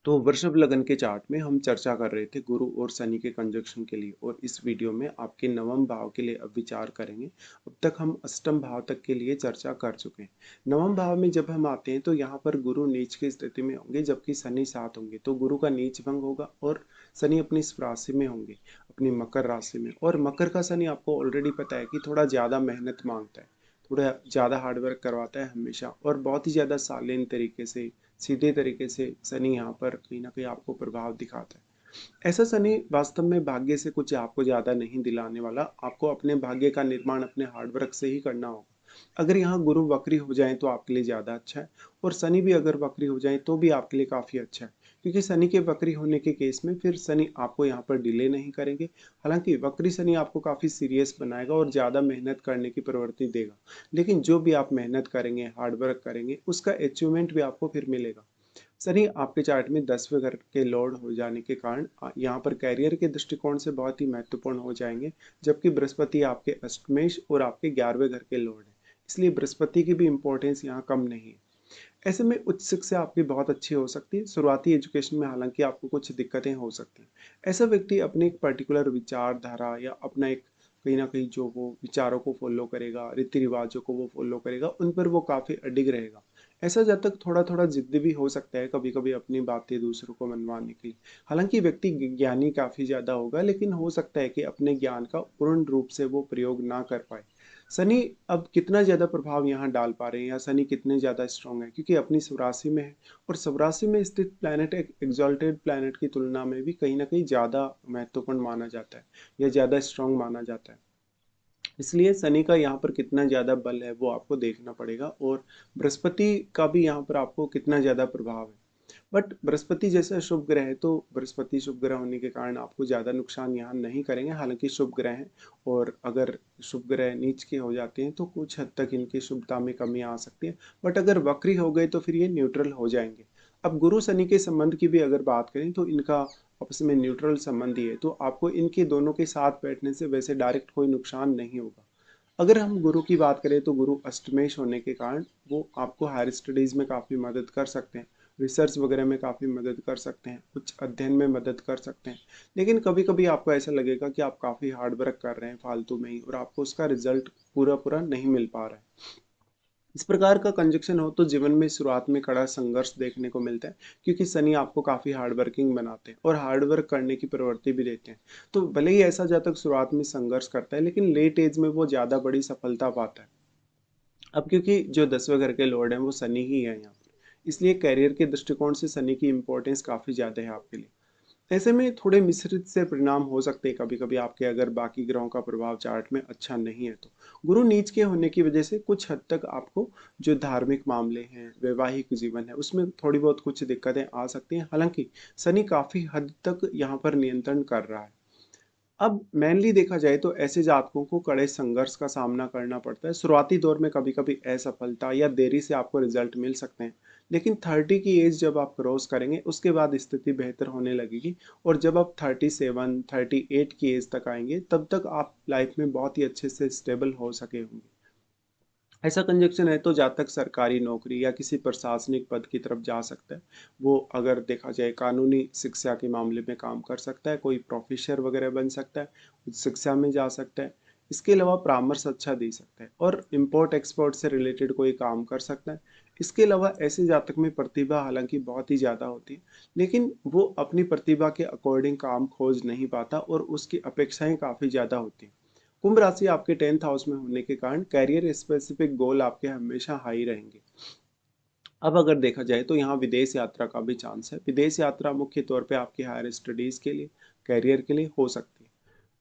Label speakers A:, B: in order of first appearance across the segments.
A: तो वृषभ लगन के चार्ट में हम चर्चा कर रहे थे गुरु और शनि के कंजक्शन के लिए, और इस वीडियो में आपके नवम भाव के लिए अब विचार करेंगे। अब तक हम अष्टम भाव तक के लिए चर्चा कर चुके हैं। नवम भाव में जब हम आते हैं तो यहाँ पर गुरु नीच की स्थिति में होंगे जबकि शनि साथ होंगे, तो गुरु का नीच भंग होगा और शनि अपनी इस राशि में होंगे, अपनी मकर राशि में। और मकर का शनि आपको ऑलरेडी पता है कि थोड़ा ज़्यादा मेहनत मांगता है, थोड़ा ज़्यादा हार्डवर्क करवाता है हमेशा, और बहुत ही ज़्यादा शालीन तरीके से, सीधे तरीके से शनि यहाँ पर कहीं ना कहीं आपको प्रभाव दिखाता है। ऐसा शनि वास्तव में भाग्य से कुछ आपको ज़्यादा नहीं दिलाने वाला, आपको अपने भाग्य का निर्माण अपने हार्डवर्क से ही करना होगा। अगर यहाँ गुरु वक्री हो जाए तो आपके लिए ज़्यादा अच्छा है, और शनि भी अगर वक्री हो जाए तो भी आपके लिए काफ़ी अच्छा है, क्योंकि शनि के वक्री होने के केस में फिर शनि आपको यहाँ पर डिले नहीं करेंगे। हालांकि वक्री शनि आपको काफ़ी सीरियस बनाएगा और ज़्यादा मेहनत करने की प्रवृत्ति देगा, लेकिन जो भी आप मेहनत करेंगे, हार्डवर्क करेंगे, उसका अचीवमेंट भी आपको फिर मिलेगा। शनि आपके चार्ट में 10वें घर के लॉर्ड हो जाने के कारण यहाँ पर कैरियर के दृष्टिकोण से बहुत ही महत्वपूर्ण हो जाएंगे, जबकि बृहस्पति आपके अष्टमेश और आपके 11वें घर के लॉर्ड है, इसलिए बृहस्पति की भी इंपॉर्टेंस यहाँ कम नहीं है। ऐसे में उच्च शिक्षा आपकी बहुत अच्छी हो सकती है। शुरुआती एजुकेशन में हालांकि आपको कुछ दिक्कतें हो सकती हैं। ऐसा व्यक्ति अपने एक पर्टिकुलर विचारधारा या अपना एक कहीं ना कहीं जो वो विचारों को फॉलो करेगा, रीति रिवाजों को वो फॉलो करेगा, उन पर वो काफ़ी अडिग रहेगा। ऐसा जब तक थोड़ा थोड़ा जिद्दी भी हो सकता है कभी कभी अपनी बातें दूसरों को मनवाने के लिए। हालांकि व्यक्ति ज्ञानी काफ़ी ज़्यादा होगा, लेकिन हो सकता है कि अपने ज्ञान का पूर्ण रूप से वो प्रयोग ना कर पाए। शनि अब कितना ज़्यादा प्रभाव यहाँ डाल पा रहे हैं, या शनि कितने ज़्यादा स्ट्रांग है, क्योंकि अपनी स्वराशि में है, और स्वराशि में स्थित प्लैनेट एक एग्जॉल्टेड प्लैनेट की तुलना में भी कहीं ना कहीं ज़्यादा महत्वपूर्ण माना जाता है या ज़्यादा स्ट्रांग माना जाता है। इसलिए शनि का यहाँ पर कितना ज़्यादा बल है वो आपको देखना पड़ेगा, और बृहस्पति का भी यहाँ पर आपको कितना ज़्यादा प्रभाव है। बट बृहस्पति जैसा शुभ ग्रह है, तो बृहस्पति शुभ ग्रह होने के कारण आपको ज़्यादा नुकसान यहाँ नहीं करेंगे, हालांकि शुभ ग्रह हैं, और अगर शुभ ग्रह नीच के हो जाते हैं तो कुछ हद तक इनकी शुभता में कमी आ सकती है। बट अगर वक्री हो गए तो फिर ये न्यूट्रल हो जाएंगे। अब गुरु शनि के संबंध की भी अगर बात करें तो इनका आपस में न्यूट्रल संबंध ही है, तो आपको इनके दोनों के साथ बैठने से वैसे डायरेक्ट कोई नुकसान नहीं होगा। अगर हम गुरु की बात करें तो गुरु अष्टमेश होने के कारण वो आपको हायर स्टडीज़ में काफ़ी मदद कर सकते हैं, रिसर्च वगैरह में काफ़ी मदद कर सकते हैं, उच्च अध्ययन में मदद कर सकते हैं। लेकिन कभी कभी आपको ऐसा लगेगा कि आप काफ़ी हार्ड वर्क कर रहे हैं फालतू में ही, और आपको उसका रिजल्ट पूरा पूरा नहीं मिल पा रहा है। इस प्रकार का कंजक्शन हो तो जीवन में शुरुआत में कड़ा संघर्ष देखने को मिलता है, क्योंकि शनि आपको काफ़ी हार्ड वर्किंग बनाते हैं और हार्ड वर्क करने की प्रवृत्ति भी देते हैं। तो भले ही ऐसा जातक शुरुआत में संघर्ष करता है, लेकिन लेट एज में वो ज़्यादा बड़ी सफलता पाता है। अब क्योंकि जो 10वें घर के लॉर्ड हैं वो शनि ही है यहाँ पर, इसलिए करियर के दृष्टिकोण से शनि की इंपॉर्टेंस काफ़ी ज़्यादा है आपके लिए। ऐसे में थोड़े मिश्रित से परिणाम हो सकते हैं कभी कभी आपके, अगर बाकी ग्रहों का प्रभाव चार्ट में अच्छा नहीं है तो। गुरु नीच के होने की वजह से कुछ हद तक आपको जो धार्मिक मामले हैं, वैवाहिक जीवन है, उसमें थोड़ी बहुत कुछ दिक्कतें आ सकती हैं। हालांकि शनि काफ़ी हद तक यहाँ पर नियंत्रण कर रहा है। अब मेनली देखा जाए तो ऐसे जातकों को कड़े संघर्ष का सामना करना पड़ता है। शुरुआती दौर में कभी कभी असफलता या देरी से आपको रिजल्ट मिल सकते हैं, लेकिन 30 की एज जब आप क्रॉस करेंगे उसके बाद स्थिति बेहतर होने लगेगी, और जब आप 37 38 की एज तक आएंगे तब तक आप लाइफ में बहुत ही अच्छे से स्टेबल हो सके होंगे। ऐसा कंजक्शन है तो जहाँ तक सरकारी नौकरी या किसी प्रशासनिक पद की तरफ जा सकता है, वो अगर देखा जाए कानूनी शिक्षा के मामले में काम कर सकता है, कोई प्रोफेसर वगैरह बन सकता है, उच्च शिक्षा में जा सकता है। इसके अलावा परामर्श अच्छा दे सकता है, और इम्पोर्ट एक्सपोर्ट से रिलेटेड कोई काम कर सकता है। इसके अलावा ऐसे जातक में प्रतिभा हालांकि बहुत ही ज़्यादा होती है, लेकिन वो अपनी प्रतिभा के अकॉर्डिंग काम खोज नहीं पाता और उसकी अपेक्षाएं काफ़ी ज़्यादा होती हैं। कुंभ राशि आपके 10th हाउस में होने के कारण कैरियर स्पेसिफिक गोल आपके हमेशा हाई रहेंगे। अब अगर देखा जाए तो यहाँ विदेश यात्रा का भी चांस है। विदेश यात्रा मुख्य तौर पे आपकी हायर स्टडीज के लिए, कैरियर के लिए हो सकती है।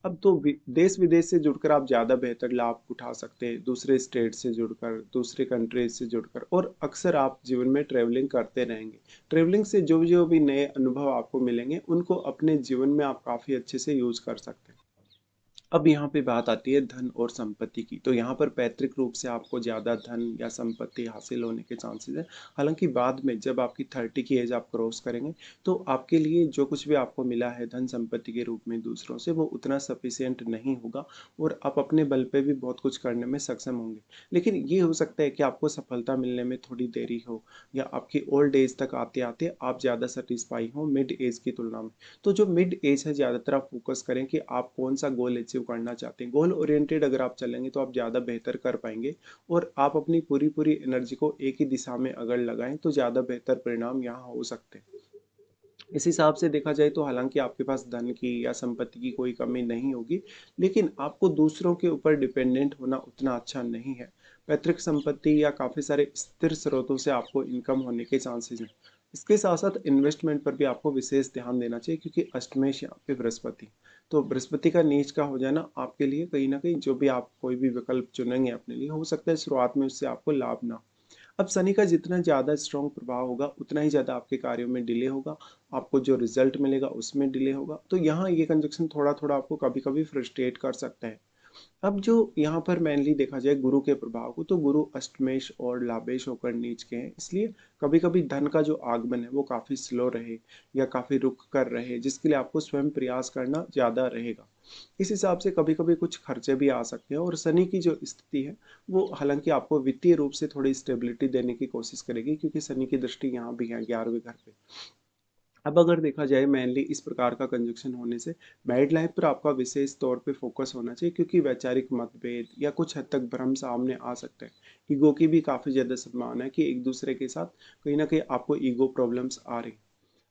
A: अब तो देश विदेश से जुड़कर आप ज़्यादा बेहतर लाभ उठा सकते हैं, दूसरे स्टेट से जुड़कर, दूसरे कंट्रीज से जुड़कर, और अक्सर आप जीवन में ट्रेवलिंग करते रहेंगे। ट्रेवलिंग से जो जो भी नए अनुभव आपको मिलेंगे उनको अपने जीवन में आप काफ़ी अच्छे से यूज कर सकते हैं। अब यहाँ पे बात आती है धन और संपत्ति की। तो यहाँ पर पैतृक रूप से आपको ज़्यादा धन या संपत्ति हासिल होने के चांसेस है। हालाँकि बाद में जब आपकी 30 की एज आप क्रॉस करेंगे, तो आपके लिए जो कुछ भी आपको मिला है धन संपत्ति के रूप में दूसरों से, वो उतना सफिशिएंट नहीं होगा और आप अपने बल पे भी बहुत कुछ करने में सक्षम होंगे। लेकिन ये हो सकता है कि आपको सफलता मिलने में थोड़ी देरी हो, या आपकी ओल्ड एज तक आते-आते आप ज़्यादा सैटिस्फाई हो मिड एज की तुलना में। तो जो मिड एज है, ज़्यादातर आप फोकस करें कि आप कौन सा गोल अचीव करना चाहते हैं। गोल ओरिएंटेड अगर आप चलेंगे तो आप ज़्यादा बेहतर कर पाएंगे, और आप अपनी पूरी पूरी एनर्जी को एक ही दिशा में अगर लगाएं तो ज़्यादा बेहतर परिणाम यहाँ हो सकते हैं। इस हिसाब से देखा जाए तो हालांकि आपके पास धन की या संपत्ति की कोई कमी नहीं होगी, लेकिन आपको दूसरों के ऊपर डिपेंडेंट होना उतना अच्छा नहीं है। पैतृक संपत्ति या काफ़ी सारे स्थिर स्रोतों से आपको इनकम होने के चांसेस हैं। इसके साथ साथ इन्वेस्टमेंट पर भी आपको विशेष ध्यान देना चाहिए, क्योंकि अष्टमेश यहाँ पे बृहस्पति, तो बृहस्पति का नीच का हो जाना आपके लिए कहीं ना कहीं, जो भी आप कोई भी विकल्प चुनेंगे अपने लिए, हो सकता है शुरुआत में उससे आपको लाभ ना हो। अब शनि का जितना ज़्यादा स्ट्रॉन्ग प्रभाव होगा, उतना ही ज़्यादा आपके कार्यों में डिले होगा, आपको जो रिजल्ट मिलेगा उसमें डिले होगा। तो यहाँ ये कंजक्शन थोड़ा थोड़ा आपको कभी कभी फ्रस्ट्रेट कर सकता है। अब जो यहाँ पर मेनली देखा जाए गुरु के प्रभाव को, तो गुरु अष्टमेश और लाभेश होकर नीच के हैं, इसलिए कभी कभी धन का जो आगमन है वो काफ़ी स्लो रहे या काफ़ी रुक कर रहे, जिसके लिए आपको स्वयं प्रयास करना ज़्यादा रहेगा। इस हिसाब से कभी कभी कुछ खर्चे भी आ सकते हैं, और शनि की जो स्थिति है वो हालांकि आपको वित्तीय रूप से थोड़ी स्टेबिलिटी देने की कोशिश करेगी, क्योंकि शनि की दृष्टि यहाँ भी है 11वें घर पे। अब अगर देखा जाए मेनली इस प्रकार का कंजक्शन होने से मैरिड लाइफ पर आपका विशेष तौर पे फोकस होना चाहिए, क्योंकि वैचारिक मतभेद या कुछ हद तक भ्रम सामने आ सकते हैं। ईगो की भी काफ़ी ज़्यादा संभावना है कि एक दूसरे के साथ कहीं ना कहीं आपको ईगो प्रॉब्लम्स आ रही।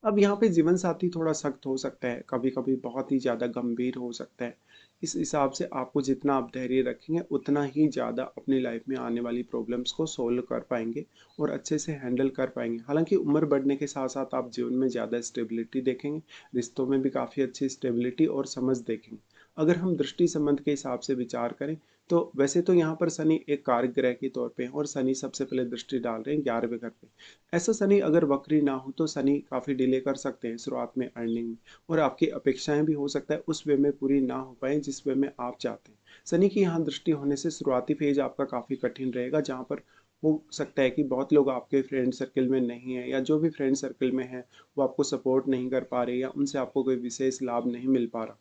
A: अब यहाँ पे जीवन साथी थोड़ा सख्त हो सकता है, कभी कभी बहुत ही ज़्यादा गंभीर हो सकता है। इस हिसाब से आपको जितना आप धैर्य रखेंगे, उतना ही ज़्यादा अपनी लाइफ में आने वाली प्रॉब्लम्स को सोल्व कर पाएंगे और अच्छे से हैंडल कर पाएंगे। हालांकि उम्र बढ़ने के साथ साथ आप जीवन में ज़्यादा स्टेबिलिटी देखेंगे, रिश्तों में भी काफ़ी अच्छी स्टेबिलिटी और समझ देखेंगे। अगर हम दृष्टि संबंध के हिसाब से विचार करें, तो वैसे तो यहाँ पर शनि एक कारक ग्रह के तौर पे है, और शनि सबसे पहले दृष्टि डाल रहे हैं 11वें घर पे। ऐसा शनि अगर वक्री ना हो तो शनि काफ़ी डिले कर सकते हैं शुरुआत में अर्निंग में, और आपकी अपेक्षाएं भी हो सकता है उस वे में पूरी ना हो पाए जिस वे में आप चाहते हैं। शनि की यहाँ दृष्टि होने से शुरुआती फेज आपका काफ़ी कठिन रहेगा, जहाँ पर हो सकता है कि बहुत लोग आपके फ्रेंड सर्कल में नहीं है, या जो भी फ्रेंड सर्कल में है वो आपको सपोर्ट नहीं कर पा रहे, या उनसे आपको कोई विशेष लाभ नहीं मिल पा रहा।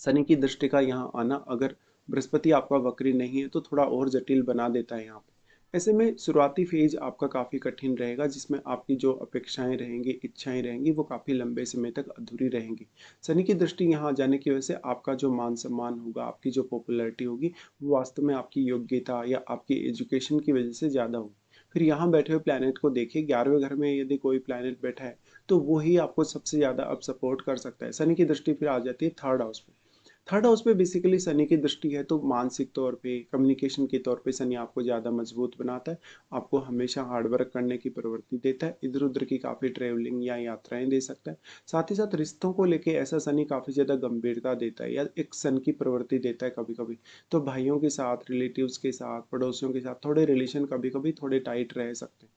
A: शनि की दृष्टि का यहाँ आना, अगर बृहस्पति आपका वक्री नहीं है, तो थोड़ा और जटिल बना देता है यहाँ पे। ऐसे में शुरुआती फेज आपका काफ़ी कठिन रहेगा, जिसमें आपकी जो अपेक्षाएं रहेंगी, इच्छाएं रहेंगी, वो काफ़ी लंबे समय तक अधूरी रहेंगी। शनि की दृष्टि यहाँ आ जाने की वजह से आपका जो मान सम्मान होगा, आपकी जो पॉपुलैरिटी होगी, वो वास्तव में आपकी योग्यता या आपकी एजुकेशन की वजह से ज़्यादा होगी। फिर यहाँ बैठे हुए प्लैनेट को देखिए, 11वें घर में यदि कोई प्लैनेट बैठा है, तो वो ही आपको सबसे ज़्यादा अब सपोर्ट कर सकता है। शनि की दृष्टि फिर आ जाती है थर्ड हाउस पे। थर्ड हाउस पे बेसिकली शनि की दृष्टि है, तो मानसिक तौर पे, कम्युनिकेशन के तौर पे शनि आपको ज़्यादा मजबूत बनाता है, आपको हमेशा हार्ड वर्क करने की प्रवृत्ति देता है, इधर उधर की काफ़ी ट्रेवलिंग या यात्राएं दे सकता है। साथ ही साथ रिश्तों को लेके ऐसा शनि काफ़ी ज़्यादा गंभीरता देता है, या एक सन की प्रवृत्ति देता है कभी कभी। तो भाइयों के साथ, रिलेटिव्स के साथ, पड़ोसियों के साथ थोड़े रिलेशन कभी कभी थोड़े टाइट रह सकते हैं।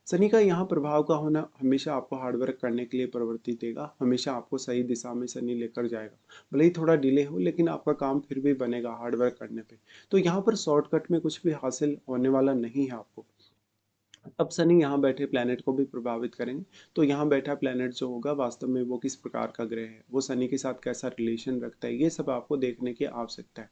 A: शनि का यहाँ प्रभाव का होना हमेशा आपको हार्डवर्क करने के लिए प्रवृत्ति देगा, हमेशा आपको सही दिशा में शनि लेकर जाएगा। भले ही थोड़ा डिले हो, लेकिन आपका काम फिर भी बनेगा हार्डवर्क करने पे। तो यहाँ पर शॉर्टकट में कुछ भी हासिल होने वाला नहीं है आपको। अब शनि यहाँ बैठे प्लैनेट को भी प्रभावित करेंगे। तो यहाँ बैठा प्लैनेट जो होगा, वास्तव में वो किस प्रकार का ग्रह है, वो शनि के साथ कैसा रिलेशन रखता है, ये सब आपको देखने की आवश्यकता है।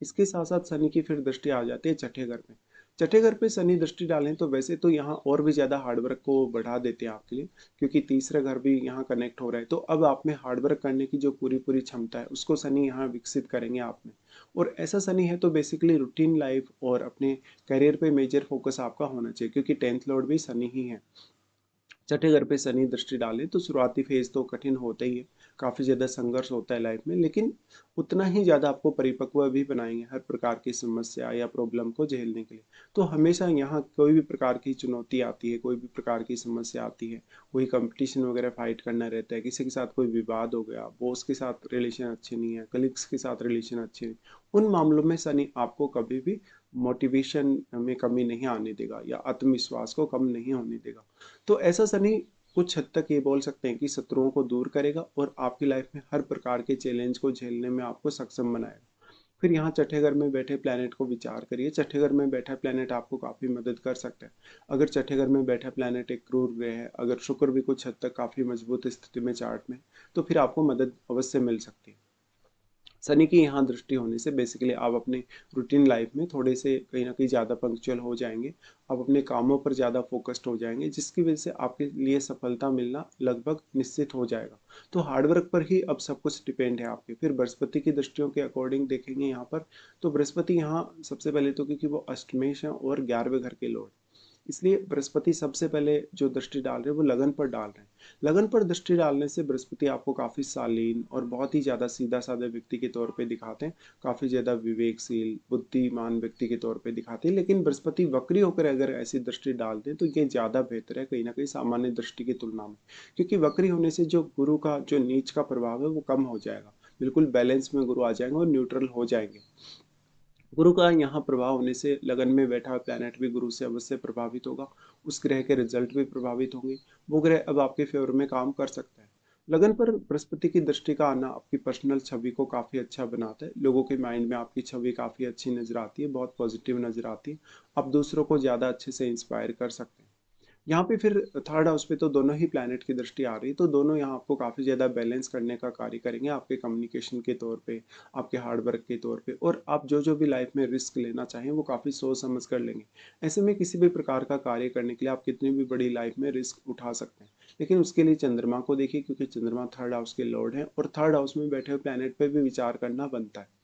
A: इसके साथ साथ शनि की फिर दृष्टि आ जाती है छठे घर में। छठे घर पे शनि दृष्टि डालें तो वैसे तो यहाँ और भी ज़्यादा हार्डवर्क को बढ़ा देते हैं आपके लिए, क्योंकि तीसरा घर भी यहाँ कनेक्ट हो रहा है। तो अब आप में हार्डवर्क करने की जो पूरी पूरी क्षमता है, उसको शनि यहाँ विकसित करेंगे आप में। और ऐसा शनि है तो बेसिकली रूटीन लाइफ और अपने करियर पे मेजर फोकस आपका होना चाहिए, क्योंकि 10th लॉर्ड भी शनि ही है। छठे घर पे शनि दृष्टि डालें तो शुरुआती फेज तो कठिन होता ही है, काफ़ी ज़्यादा संघर्ष होता है लाइफ में, लेकिन उतना ही ज़्यादा आपको परिपक्व भी बनाएंगे हर प्रकार की समस्या या प्रॉब्लम को झेलने के लिए। तो हमेशा यहाँ कोई भी प्रकार की चुनौती आती है, कोई भी प्रकार की समस्या आती है, कोई कंपटीशन वगैरह फाइट करना रहता है, किसी के साथ कोई विवाद हो गया, बॉस के साथ रिलेशन अच्छे नहीं है, कलीग्स के साथ रिलेशन अच्छे नहीं, उन मामलों में शनि आपको कभी भी मोटिवेशन में कमी नहीं आने देगा, या आत्मविश्वास को कम नहीं होने देगा। तो ऐसा शनि कुछ हद तक ये बोल सकते हैं कि शत्रुओं को दूर करेगा, और आपकी लाइफ में हर प्रकार के चैलेंज को झेलने में आपको सक्षम बनाएगा। फिर यहाँ छठे घर में बैठे प्लैनेट को विचार करिए। छठे घर में बैठा प्लैनेट आपको काफ़ी मदद कर सकता है। अगर छठे घर में बैठा प्लैनेट एक क्रूर ग्रह है, अगर शुक्र भी कुछ हद तक काफ़ी मजबूत स्थिति में चार्ट में, तो फिर आपको मदद अवश्य मिल सकती है। शनि की यहाँ दृष्टि होने से बेसिकली आप अपने रूटीन लाइफ में थोड़े से कहीं ना कहीं ज़्यादा पंक्चुअल हो जाएंगे। आप अपने कामों पर ज़्यादा फोकस्ड हो जाएंगे, जिसकी वजह से आपके लिए सफलता मिलना लगभग निश्चित हो जाएगा। तो हार्डवर्क पर ही अब सब कुछ डिपेंड है आपके। फिर बृहस्पति की दृष्टियों के अकॉर्डिंग देखेंगे यहाँ पर, तो बृहस्पति यहाँ सबसे पहले तो क्योंकि वो अष्टमेश है और 11वें घर के लॉर्ड, इसलिए बृहस्पति सबसे पहले जो दृष्टि डाल रहे हैं वो लगन पर डाल रहे हैं। लगन पर दृष्टि डालने से बृहस्पति आपको काफ़ी शालीन और बहुत ही ज़्यादा सीधा साधा व्यक्ति के तौर पे दिखाते हैं, काफ़ी ज़्यादा विवेकशील बुद्धिमान व्यक्ति के तौर पे दिखाते हैं। लेकिन बृहस्पति वक्री होकर अगर ऐसी दृष्टि डाल दें तो ये ज़्यादा बेहतर है कहीं ना कहीं सामान्य दृष्टि की तुलना में, क्योंकि वक्री होने से जो गुरु का जो नीच का प्रभाव है वो कम हो जाएगा, बिल्कुल बैलेंस में गुरु आ जाएंगे और न्यूट्रल हो जाएंगे। गुरु का यहाँ प्रभाव होने से लगन में बैठा हुआ प्लैनेट भी गुरु से अवश्य प्रभावित होगा, उस ग्रह के रिजल्ट भी प्रभावित होंगे। वो ग्रह अब आपके फेवर में काम कर सकता है। लगन पर बृहस्पति की दृष्टि का आना आपकी पर्सनल छवि को काफ़ी अच्छा बनाता है। लोगों के माइंड में आपकी छवि काफ़ी अच्छी नजर आती है, बहुत पॉजिटिव नजर आती है। आप दूसरों को ज़्यादा अच्छे से इंस्पायर कर सकते हैं। यहाँ पे फिर थर्ड हाउस पे तो दोनों ही प्लैनेट की दृष्टि आ रही है, तो दोनों यहाँ आपको काफ़ी ज़्यादा बैलेंस करने का कार्य करेंगे, आपके कम्युनिकेशन के तौर पे, आपके हार्ड वर्क के तौर पे, और आप जो जो भी लाइफ में रिस्क लेना चाहें वो काफ़ी सोच समझ कर लेंगे। ऐसे में किसी भी प्रकार का कार्य करने के लिए आप कितनी भी बड़ी लाइफ में रिस्क उठा सकते हैं। लेकिन उसके लिए चंद्रमा को देखिए, क्योंकि चंद्रमा थर्ड हाउस के लॉर्ड हैं और थर्ड हाउस में बैठे हुए प्लैनेट पे भी विचार करना बनता है।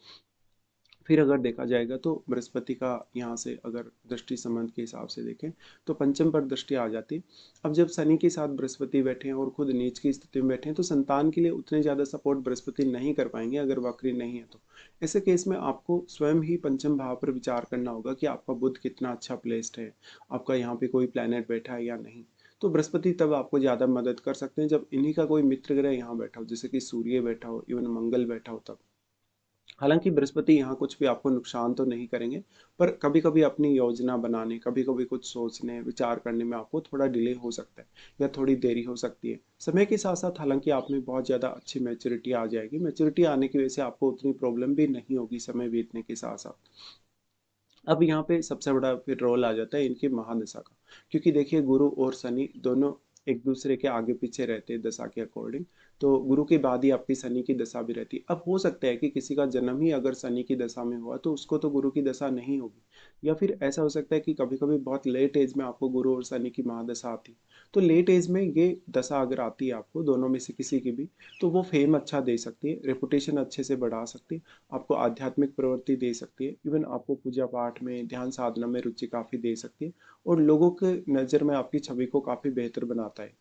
A: फिर अगर देखा जाएगा तो बृहस्पति का यहाँ से अगर दृष्टि संबंध के हिसाब से देखें तो पंचम पर दृष्टि आ जाती है। अब जब शनि के साथ बृहस्पति बैठे हैं और खुद नीच की स्थिति में बैठे हैं तो संतान के लिए उतने ज़्यादा सपोर्ट बृहस्पति नहीं कर पाएंगे अगर वक्री नहीं है तो। ऐसे केस में आपको स्वयं ही पंचम भाव पर विचार करना होगा कि आपका बुध कितना अच्छा प्लेस्ड है, आपका यहाँ पे कोई प्लैनेट बैठा है या नहीं। तो बृहस्पति तब आपको ज़्यादा मदद कर सकते हैं जब इन्हीं का कोई मित्र ग्रह यहाँ बैठा हो, जैसे कि सूर्य बैठा हो, इवन मंगल बैठा हो तब। हालांकि बृहस्पति यहाँ कुछ भी आपको नुकसान तो नहीं करेंगे, पर कभी कभी अपनी योजना बनाने, कभी कभी कुछ सोचने विचार करने में आपको थोड़ा डिले हो सकता है या थोड़ी देरी हो सकती है। समय के साथ साथ हालांकि आप में बहुत ज़्यादा अच्छी मैच्योरिटी आ जाएगी। मैच्योरिटी आने की वजह से आपको उतनी प्रॉब्लम भी नहीं होगी समय बीतने के साथ साथ। अब यहाँ पे सबसे बड़ा फिर रोल आ जाता है इनकी महादशा का, क्योंकि देखिए गुरु और शनि दोनों एक दूसरे के आगे पीछे रहते हैं दशा के अकॉर्डिंग। तो गुरु के बाद ही आपकी शनि की दशा भी रहती है। अब हो सकता है कि किसी का जन्म ही अगर शनि की दशा में हुआ तो उसको तो गुरु की दशा नहीं होगी, या फिर ऐसा हो सकता है कि कभी कभी बहुत लेट एज में आपको गुरु और शनि की महादशा आती है। तो लेट एज में ये दशा अगर आती है आपको दोनों में से किसी की भी, तो वो फेम अच्छा दे सकती है, रेपुटेशन अच्छे से बढ़ा सकती है, आपको आध्यात्मिक प्रवृत्ति दे सकती है, इवन आपको पूजा पाठ में ध्यान साधना में रुचि काफ़ी दे सकती है, और लोगों के नज़र में आपकी छवि को काफ़ी बेहतर बनाता है।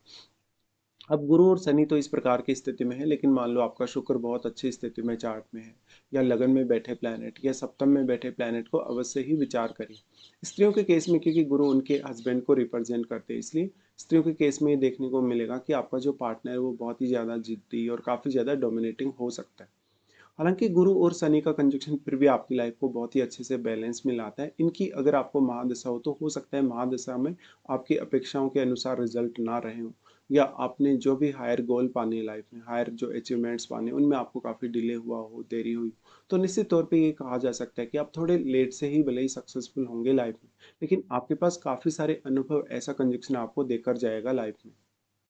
A: अब गुरु और शनि तो इस प्रकार की स्थिति में है, लेकिन मान लो आपका शुक्र बहुत अच्छी स्थिति में चार्ट में है, या लगन में बैठे प्लैनेट या सप्तम में बैठे प्लैनेट को अवश्य ही विचार करिए। स्त्रियों के केस में क्योंकि गुरु उनके हस्बैंड को रिप्रेजेंट करते हैं, इसलिए स्त्रियों के केस में ये देखने को मिलेगा कि आपका जो पार्टनर है वो बहुत ही ज़्यादा जिद्दी और काफ़ी ज़्यादा डोमिनेटिंग हो सकता है। हालांकि गुरु और शनि का कंजक्शन फिर भी आपकी लाइफ को बहुत ही अच्छे से बैलेंस में लाता है। इनकी अगर आपको महादशा हो तो हो सकता है महादशा में आपकी अपेक्षाओं के अनुसार रिजल्ट ना रहे हो, या आपने जो भी हायर गोल पाने लाइफ में, हायर जो अचीवमेंट्स पाने, उनमें आपको काफ़ी डिले हुआ हो, देरी हुई, तो निश्चित तौर पे ये कहा जा सकता है कि आप थोड़े लेट से ही भले ही सक्सेसफुल होंगे लाइफ में, लेकिन आपके पास काफ़ी सारे अनुभव ऐसा कंजक्शन आपको देकर जाएगा लाइफ में।